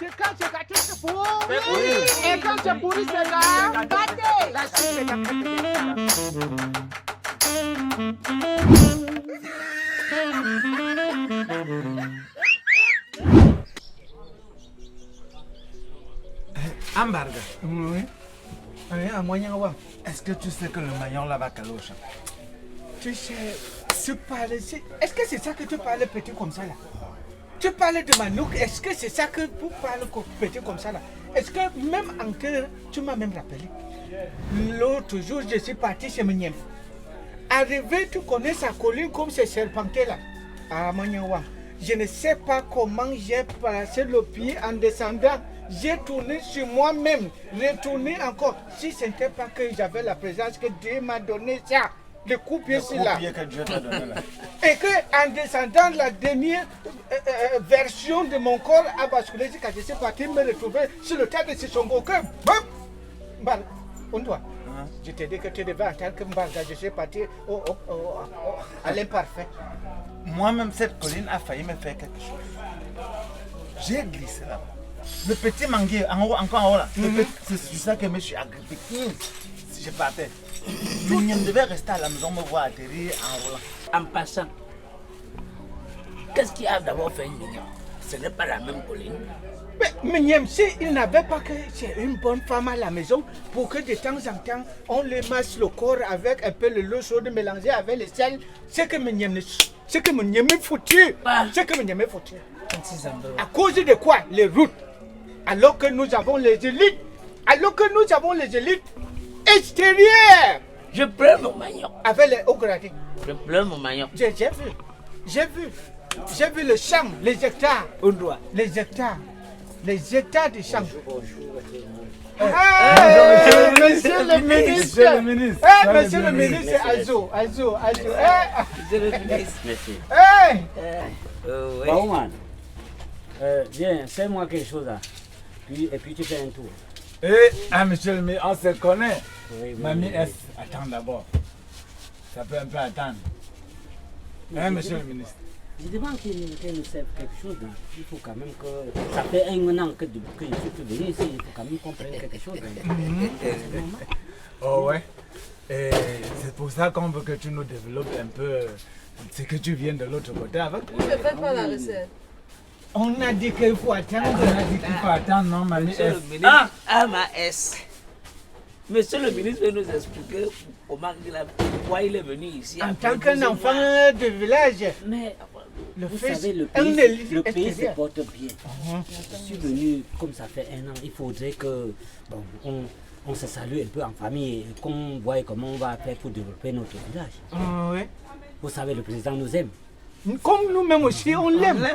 quand c'est gâté, c'est pour. Et quand c'est pourri, c'est gâté. La suite, c'est gâté. Ambarga, Oui. Un moyen, ouais. est-ce que tu sais que le maillon là va caler au champ? Tu sais, est-ce que c'est ça que tu parles petit comme ça là? Tu parles de Manouk, est-ce que c'est ça que vous parlez petit comme ça là? Est-ce que même en cœur, tu m'as même rappelé? L'autre jour, je suis parti chez Mignem. Arrivé, tu connais sa colline comme ces serpentés là. Ah, Magnawa. Je ne sais pas comment j'ai placé le pied en descendant. J'ai tourné sur moi-même, retourné encore. Si ce n'était pas que j'avais la présence que Dieu m'a donné ça, le coup de pied c'est là. Que Dieu t'a donné là. Et que en descendant, la dernière version de mon corps a basculé quand je suis parti me retrouver sur le tas de Sissongo. Mbal, on doit. Je t'ai dit que tu devais entendre que Mbalga, je suis parti à l'imparfait. Moi-même, cette colline a failli me faire quelque chose. J'ai glissé là. Le petit manguier, en haut, encore en haut là. C'est sur ça que je me suis agrippé. Si je partais. Mignon devait rester à la maison, me voir atterrir en roulant. En passant, qu'est-ce qui a d'abord fait Mignon? Ce n'est pas la même colline. Mais Mignem, s'il n'avait pas que c'est une bonne femme à la maison, pour que de temps en temps, on le masse le corps avec un peu de l'eau chaude mélangée avec le sel, c'est que Mignem est foutu. C'est que Mignem est foutu. À cause de quoi? Les routes. Alors que nous avons les élites. Extérieures. Je pleure mon maillon. Avec les hauts gradés. Je pleure mon maillon. J'ai vu le champ, les hectares. On doit. Les hectares de champ. Monsieur le ministre. Monsieur le ministre, Azo. Monsieur le ministre. Merci. Oui. Baouman, viens, fais-moi quelque chose là. Et puis tu fais un tour. Monsieur le ministre, on se connaît. Oui, Mamie oui. S, attends d'abord. Ça peut un peu attendre. Monsieur le ministre. Je demande qu'elle nous serve quelque chose. Là. Il faut quand même que. Ça fait un an que je suis venu ici. Il faut quand même qu'on prenne quelque chose. Oh ouais. Et c'est pour ça qu'on veut que tu nous développes un peu ce que tu viens de l'autre côté avec. Vous ne faites pas la recette. On a dit qu'il faut attendre. On a dit qu'il faut attendre, non, mamie Monsieur S. le ministre. Ah, ma S. Monsieur le ministre veut nous expliquer pourquoi il est venu ici. En après tant qu'un 12 enfant mois. de village, Mais le vous fils, savez, le un pays se extérieur. porte bien. Je suis venu, comme ça fait un an, il faudrait que bon, on se salue un peu en famille et qu'on voit comment on va faire pour développer notre village. Oui. Vous savez, le président nous aime. Comme nous-mêmes aussi, on l'aime.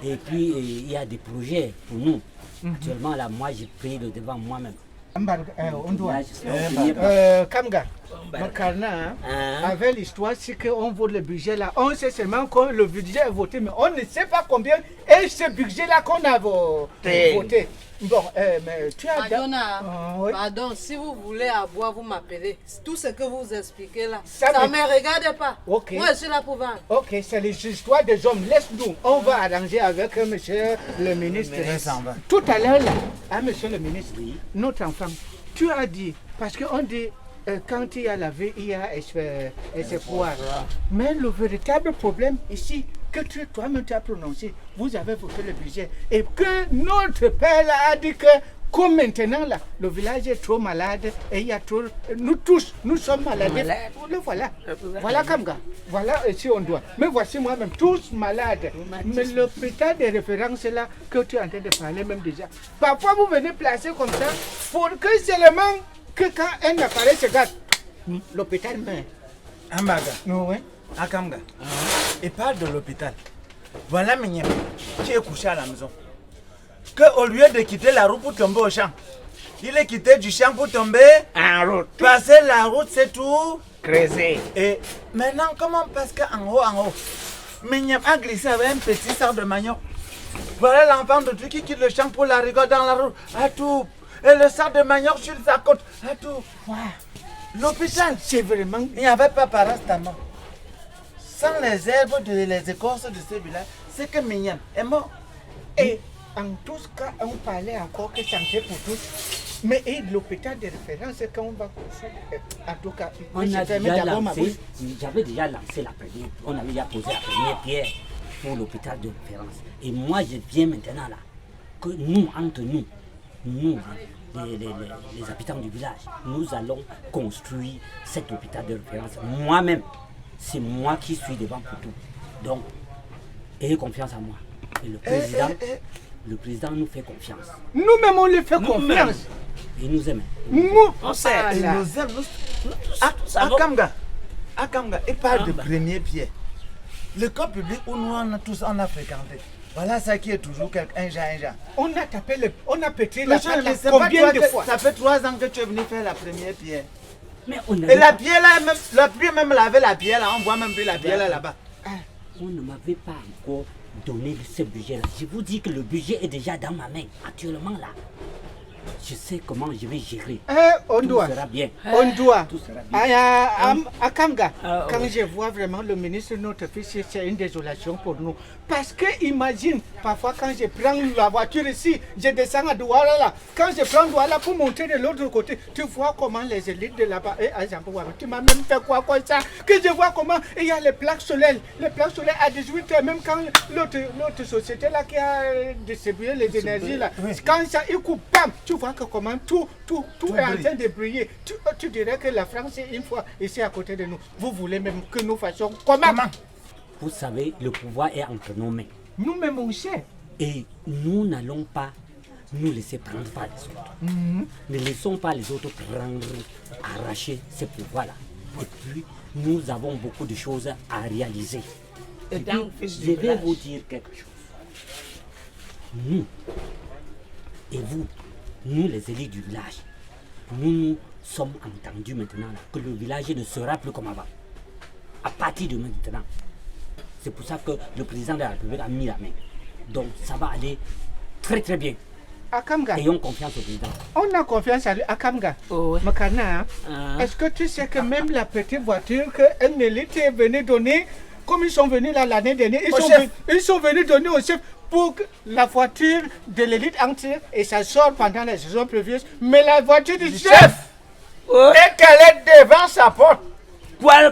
Et puis, il y a des projets pour nous. Actuellement, là, moi, j'ai pris le devant moi-même. On doit. Là, je suis en Kamga, Makarna, Hein? avec l'histoire, c'est qu'on vote le budget là. On sait seulement que le budget est voté, mais on ne sait pas combien est ce budget là qu'on a voté. Bon, mais tu as. Madonna, Oui. pardon, si vous voulez à boire, vous m'appelez. Tout ce que vous expliquez là, Ça ça me- ne me regarde pas. Ok. Moi, je suis là pour vendre. Ok, c'est les histoires des hommes. Laisse-nous. On va arranger avec monsieur le ministre. s'en va. Tout à l'heure, là, monsieur le ministre, notre enfant, tu as dit, parce qu'on dit, quand il y a la vie, il y a espoir. Mais le véritable problème ici, que toi-même tu as prononcé, vous avez voté le budget, et que notre père là, a dit que, comme maintenant, là, le village est trop malade, et il y a trop. Nous tous, nous sommes malades. Le voilà. Voilà Kamga. Voilà ici on doit. Mais voici moi-même, tous malades. Mais l'hôpital de référence là, que tu es en train de parler même déjà. Parfois vous venez placer comme ça, pour que seulement que quand un appareil se gâte, l'hôpital meurt. Ambaga, Oui. Akamga. Et parle de l'hôpital. Voilà Mignem, qui est couché à la maison. Qu'au lieu de quitter la route pour tomber au champ, il est quitté du champ pour tomber En route. passer la route, c'est tout. Creuser. Et maintenant, comment on passe qu'en haut, Mignem a glissé avec un petit sac de manioc. Voilà l'enfant de truc qui quitte le champ pour la rigole dans la route. À tout. Et le sac de manioc sur sa côte. À tout. L'hôpital, C'est vraiment. il n'y avait pas parastamol. Sans les herbes, les écorces de ce village, c'est que Mignem est mort. Et En tous cas, on parlait encore que santé pour tous. Mais et l'hôpital de référence, quand on va... En tout cas, j'avais déjà lancé la première, on avait déjà posé la première pierre pour l'hôpital de référence. Et moi, je viens maintenant là, que nous, entre nous, les habitants du village, nous allons construire cet hôpital de référence. Moi-même, c'est moi qui suis devant pour tout. Donc, ayez confiance en moi. Et le président nous fait confiance. Nous-mêmes, on lui fait confiance. Et il nous aime. On sait. Il nous aime. Akamga, il parle de premier pied. Le corps public où nous on a fréquenté. Voilà ça qui est toujours un genre. On a tapé on a pété la Mais patte c'est combien de pas fois? Ça fait 3 ans que tu es venu faire la première pierre. Mais on Et la pierre là, même, la pluie même laver la pierre là, on voit même plus la pierre là-bas. On ne m'avait pas encore donné ce budget-là. Je vous dis que le budget est déjà dans ma main, actuellement là. Je sais comment je vais gérer. On Tout doit. sera bien. On doit. Tout sera bien. À Kamga, quand oui. je vois vraiment le ministre de notre fils, c'est une désolation pour nous. Parce que imagine, parfois quand je prends la voiture ici, je descends à Douala là. Quand je prends Douala pour monter de l'autre côté, tu vois comment les élites de là-bas, tu m'as même fait quoi comme ça? Que je vois comment il y a les plaques solaires. Les plaques solaires à 18h, même quand l'autre société là qui a distribué les énergies là, quand ça il coupe, bam, tu vois que comment tout est en train de briller. Tu dirais que la France est une fois ici à côté de nous. Vous voulez même que nous fassions comment? Vous savez, le pouvoir est entre nos mains. Nous-mêmes on sait. Et nous n'allons pas nous laisser prendre par les autres. Ne laissons pas les autres prendre, arracher ce pouvoir-là. Et puis, nous avons beaucoup de choses à réaliser. Et puis, je vais vous dire quelque chose. Nous, et vous, nous les élites du village, nous sommes entendus maintenant là, que le village ne sera plus comme avant. À partir de maintenant. C'est pour ça que le président de la République a mis la main. Donc ça va aller très très bien. Akamga, Ayons confiance au président. on a confiance à lui. Akamga, Oui. Makana, est-ce que tu sais que même la petite voiture qu'un élite est venu donner, comme ils sont venus là l'année dernière, ils sont venus donner au chef pour que la voiture de l'élite entière et ça sort pendant la saison pluvieuse, mais la voiture du chef, Et qu'elle est devant sa porte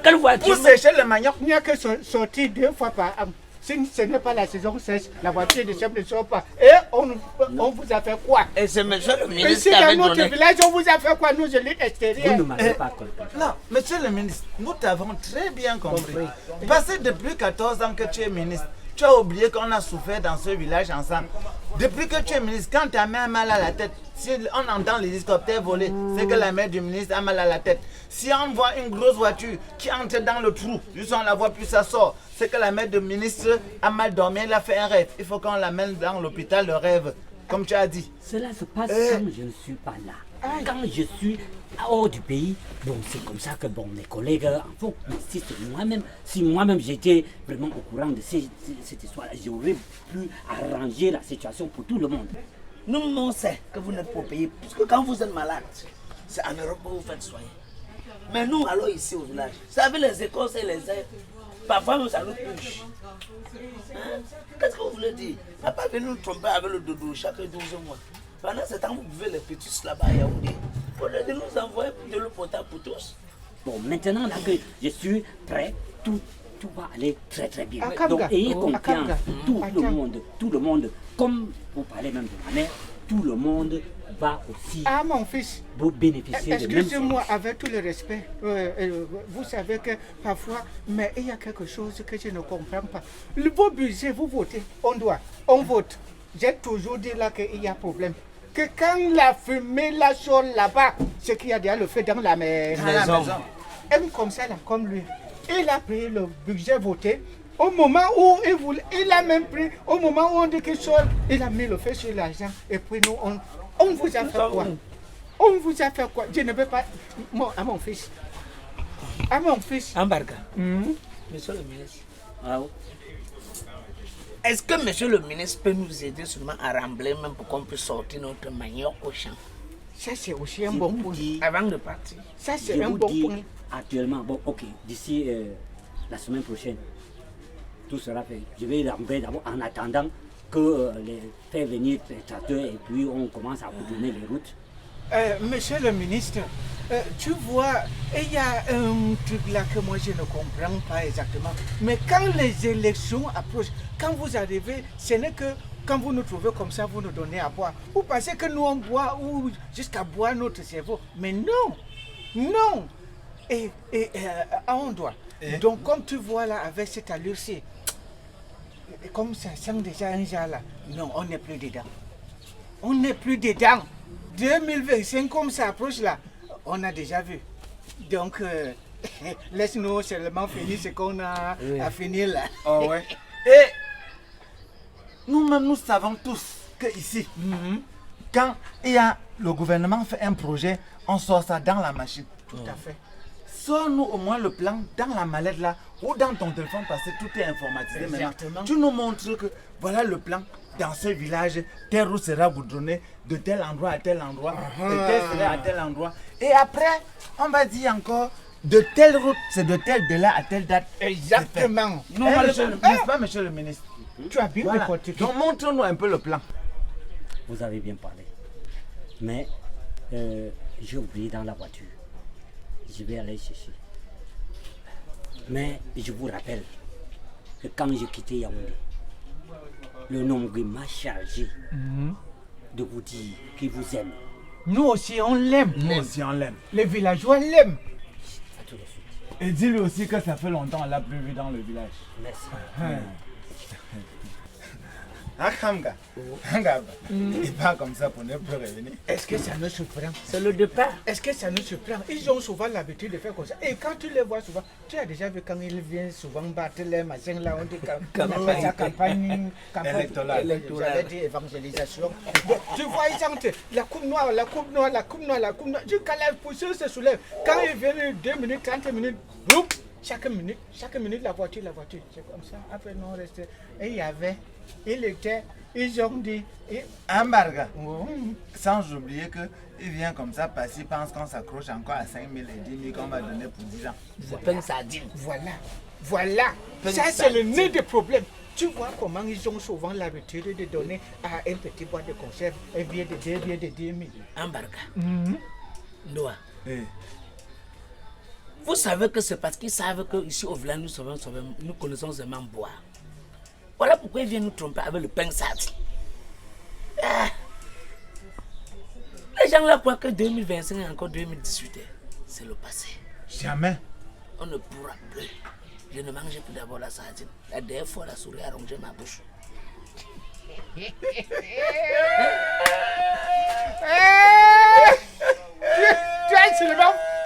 Quelle voiture? pour sécher le manioc. il n'y a que sortir 2 fois par an. Si ce n'est pas la saison sèche, la voiture du chef ne sort pas. Et on vous a fait quoi? Et c'est monsieur le ministre Ici qui dans avait notre donné. village, on vous a fait quoi, nous, élites Vous extérieures? ne m'avez pas compris. Non, monsieur le ministre, nous t'avons très bien compris. Parce que depuis 14 ans que tu es ministre, tu as oublié qu'on a souffert dans ce village ensemble. Depuis que tu es ministre, quand tu as mis un mal à la tête, si on entend les hélicoptères voler, c'est que la mère du ministre a mal à la tête. Si on voit une grosse voiture qui entre dans le trou, juste on la voit plus ça sort, c'est que la mère du ministre a mal dormi, elle a fait un rêve. Il faut qu'on l'amène dans l'hôpital, le rêve, comme tu as dit. Cela se passe quand je ne suis pas là. Quand je suis hors du pays, bon, c'est comme ça que bon, mes collègues en font. Mais si moi-même j'étais vraiment au courant de cette histoire, j'aurais pu arranger la situation pour tout le monde. Nous, on sait que vous n'êtes pas payé. Parce que quand vous êtes malade, c'est en Europe que vous faites soigner. Mais nous, allons ici au village. Vous savez, les écoles et les aides, parfois, ça nous touche. Hein? Qu'est-ce que vous voulez dire? Papa vient nous tromper avec le dodo chaque 12 mois. Pendant ce temps, vous buvez les petits là-bas à Yaoundé. Au lieu de nous envoyer de l'eau potable pour tous. Bon, maintenant là que je suis prêt, tout va aller très très bien. Akamga. Donc ayez confiance, Akamga. tout le monde, comme vous parlez même de ma mère, tout le monde va aussi Ah, mon fils. vous bénéficier de même Excusez-moi, avec tout le respect, vous savez que parfois, mais il y a quelque chose que je ne comprends pas. Vos budgets, vous votez, on vote. J'ai toujours dit là qu'il y a problème. Que quand la fumée la sort là-bas, c'est qu'il y a déjà le feu dans la maison. Un comme ça, là, comme lui, il a pris le budget voté. Au moment où il a même pris, au moment où on dit qu'il sort, il a mis le feu sur l'argent. Et puis nous, on vous a fait quoi? On vous a fait quoi? Je ne veux pas. À mon fils. À mon fils. Embarque. Monsieur le ministre. Ah, oui. Est-ce que monsieur le ministre peut nous aider seulement à rembler même pour qu'on puisse sortir notre manioc au champ? Ça, c'est aussi un bon point. Avant de partir. Ça, Je c'est un vous bon dis point. actuellement, bon, ok, d'ici la semaine prochaine, tout sera fait. Je vais rembler d'abord en attendant que faire venir les tracteurs et puis on commence à goudronner les routes. Monsieur le ministre, tu vois, il y a un truc là que moi je ne comprends pas exactement. Mais quand les élections approchent, quand vous arrivez, ce n'est que quand vous nous trouvez comme ça, vous nous donnez à boire. Vous pensez que nous on boit ou jusqu'à boire notre cerveau. Mais non, non. Et on doit. Donc comme tu vois là, avec cette allure-ci, comme ça sent déjà un genre là, non, on n'est plus dedans. On n'est plus dedans. 2025, comme ça approche là, on a déjà vu. Donc, laisse-nous seulement finir ce qu'on a à finir là. Oh ouais. Et nous-mêmes, nous savons tous que ici, quand il y a le gouvernement fait un projet, on sort ça dans la machine. Tout à fait. Sors-nous au moins le plan dans la mallette là ou dans ton téléphone parce que tout est informatisé Exactement. maintenant. Tu nous montres que voilà le plan. Dans ce village, telle route sera goudronnée de tel endroit à tel endroit, de tel sera à tel endroit. Et après, on va dire encore de telle route, c'est de telle de là à telle date. Exactement. N'est-ce pas, monsieur le ministre? Tu as bien Voilà. répondu. Donc montre-nous un peu le plan. Vous avez bien parlé. Mais j'ai oublié dans la voiture. Je vais aller chercher. Mais je vous rappelle que quand j'ai quitté Yaoundé, le Nongui m'a chargé de vous dire qu'il vous aime. Nous aussi, on l'aime. Nous aussi, on l'aime. Les villageois l'aiment. À tout de suite. Et dis-lui aussi que ça fait longtemps qu'on l'a plus vu dans le village. Merci. Akamga. Il part comme ça pour ne plus revenir. Est-ce que ça nous surprend? C'est le départ. Est-ce que ça nous surprend? Ils ont souvent l'habitude de faire comme ça. Et quand tu les vois souvent, tu as déjà vu quand ils viennent souvent battre les machins là, on dit on appelle ça campagne Électorale. j'allais dire évangélisation. Donc, tu vois, ils chantent la coupe noire, la coupe noire, la coupe noire, la coupe noire. Jusqu'à la poussière se soulève. Quand ils viennent 2 minutes, 30 minutes, boum, chaque minute la voiture. C'est comme ça. Après, nous on restait. Et il y avait, ils ont dit. Ambarga. Sans oublier qu'il vient comme ça parce qu'il pense qu'on s'accroche encore à 5 000 et 10 000 qu'on va donner pour 10 ans. C'est pas une sardine. Voilà. Ça, c'est le nez des problèmes. Tu vois comment ils ont souvent l'habitude de donner à un petit boîte de conserve un billet de 10 000. Ambarga. Noah. Eh. Vous savez que c'est parce qu'ils savent qu'ici au village, nous connaissons seulement boire. Voilà pourquoi ils viennent nous tromper avec le pain sardine. Les gens là croient que 2025 et encore 2018, c'est le passé. Jamais. On ne pourra plus. Je ne mangeais plus d'abord la sardine. La dernière fois, la souris a rongé ma bouche.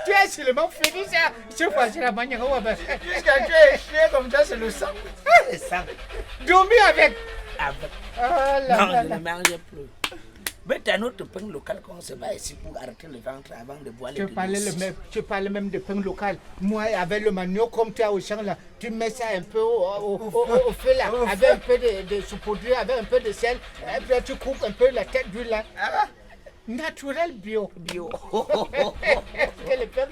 Tu es seulement fini ça. C'est fois la manière où on va faire. Jusqu'à tu es chier comme ça, c'est le sang. C'est ça. Dormir avec. Non, je ne mangeais plus. Mais tu as un autre pain local qu'on se bat ici pour arrêter le ventre avant de boire les Tu parlais même de pain local. Moi, avec le manioc comme tu as au champ là, tu mets ça un peu au feu là, avec un peu de saupoudre, avec un peu de sel. Et puis tu coupes un peu la tête d'huile là. Naturel bio. Quel pain.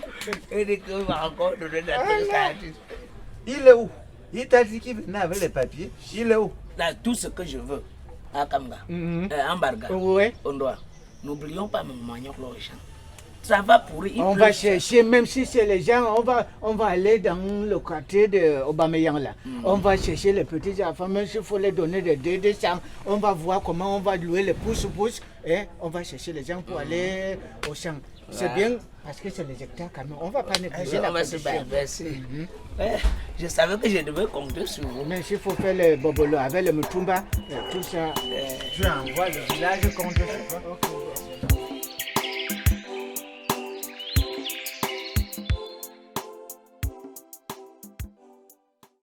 Et qu'on va encore donner la pain sardine. Il est où? Il t'a dit qu'il venait avec les papiers. Il est où? Là, tout ce que je veux. À Kamga, Ambarga, Ouais. on doit. N'oublions pas mon manioc l'origine. Ça va pourrir. On va chercher, même si c'est les gens, on va aller dans le quartier de Aubameyang là. On va chercher les petits enfants, même s'il faut les donner des 200. On va voir comment on va louer les pouces-pouces. Et on va chercher les gens pour aller au champ. C'est bien parce que c'est les hectares quand même. On ne va pas négliger la condition. Merci. Je savais que je devais compter sur vous. Mais s'il faut faire le bobolo avec le mutumba, tout ça. Tu envoies le village contre toi.